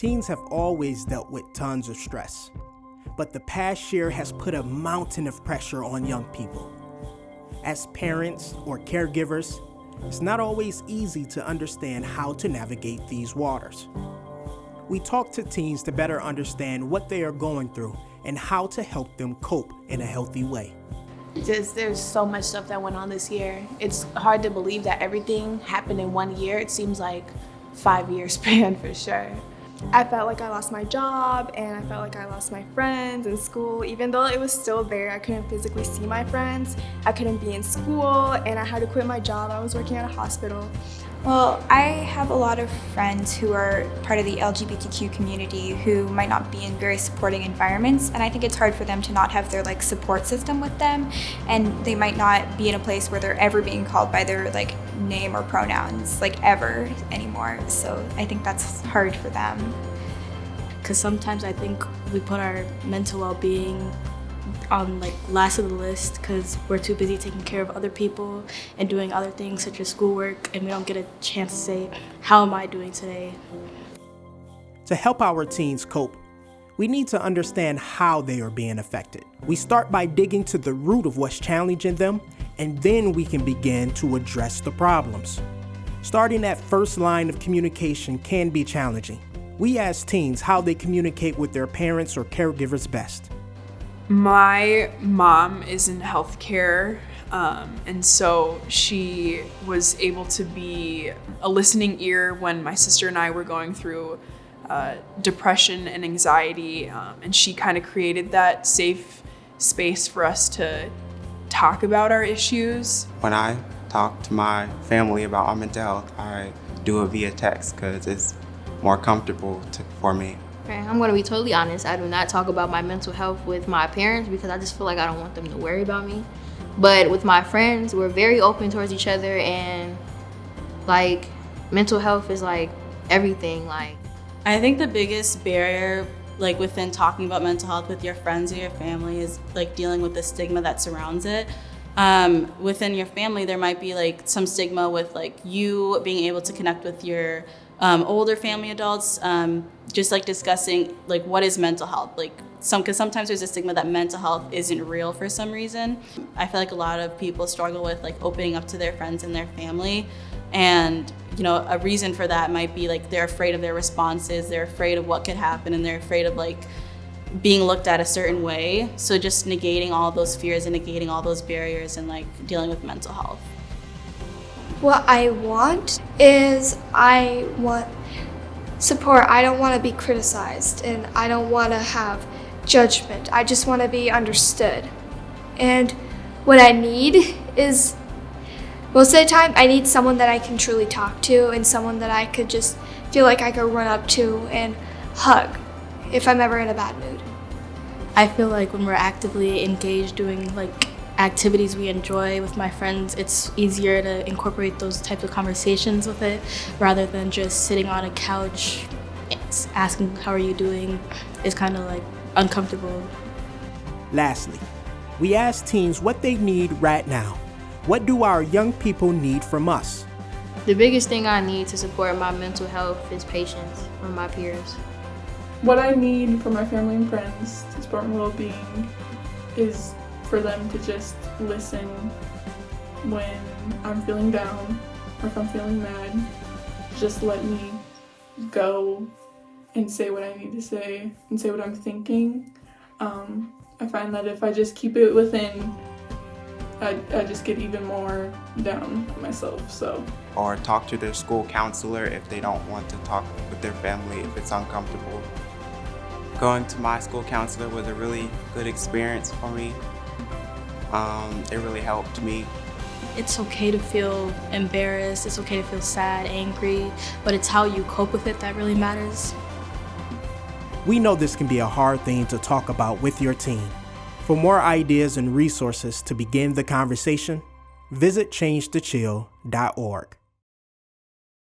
Teens have always dealt with tons of stress, but the past year has put a mountain of pressure on young people. As parents or caregivers, it's not always easy to understand how to navigate these waters. We talk to teens to better understand what they are going through and how to help them cope in a healthy way. There's so much stuff that went on this year. It's hard to believe that everything happened in 1 year. It seems like 5-year span for sure. I felt like I lost my job and I felt like I lost my friends in school. Even though it was still there, I couldn't physically see my friends. I couldn't be in school and I had to quit my job. I was working at a hospital. Well, I have a lot of friends who are part of the LGBTQ community who might not be in very supporting environments, and I think it's hard for them to not have their support system with them, and they might not be in a place where they're ever being called by their name or pronouns ever anymore. So I think that's hard for them. Because sometimes I think we put our mental well-being on last of the list because we're too busy taking care of other people and doing other things such as schoolwork, and we don't get a chance to say, how am I doing today? To help our teens cope, we need to understand how they are being affected. We start by digging to the root of what's challenging them, and then we can begin to address the problems. Starting that first line of communication can be challenging. We ask teens how they communicate with their parents or caregivers best. My mom is in healthcare, and so she was able to be a listening ear when my sister and I were going through depression and anxiety, and she kind of created that safe space for us to talk about our issues. When I talk to my family about my mental health, I do it via text because it's more comfortable for me. I'm going to be totally honest. I do not talk about my mental health with my parents because I just feel like I don't want them to worry about me. But with my friends, we're very open towards each other, and mental health is everything. I think the biggest barrier within talking about mental health with your friends or your family is dealing with the stigma that surrounds it. Within your family, there might be some stigma with you being able to connect with your older family adults, just discussing what is mental health. Because sometimes there's a stigma that mental health isn't real for some reason. I feel like a lot of people struggle with opening up to their friends and their family, and a reason for that might be they're afraid of their responses, they're afraid of what could happen, and they're afraid of being looked at a certain way. So just negating all those fears and negating all those barriers and dealing with mental health. What I want is I want support. I don't want to be criticized, and I don't want to have judgment. I just want to be understood. And what I need is, most of the time, I need someone that I can truly talk to and someone that I could just feel like I could run up to and hug if I'm ever in a bad mood. I feel like when we're actively engaged doing activities we enjoy with my friends, it's easier to incorporate those types of conversations with it rather than just sitting on a couch asking how are you doing. It's kind of uncomfortable. Lastly, we ask teens what they need right now. What do our young people need from us? The biggest thing I need to support my mental health is patience from my peers. What I need from my family and friends to support my well-being is for them to just listen when I'm feeling down or if I'm feeling mad. Just let me go and say what I need to say and say what I'm thinking. I find that if I just keep it within, I just get even more down on myself. Or talk to their school counselor if they don't want to talk with their family, if it's uncomfortable. Going to my school counselor was a really good experience for me. It really helped me. It's okay to feel embarrassed, it's okay to feel sad, angry, but it's how you cope with it that really matters. We know this can be a hard thing to talk about with your teen. For more ideas and resources to begin the conversation, visit changetochill.org.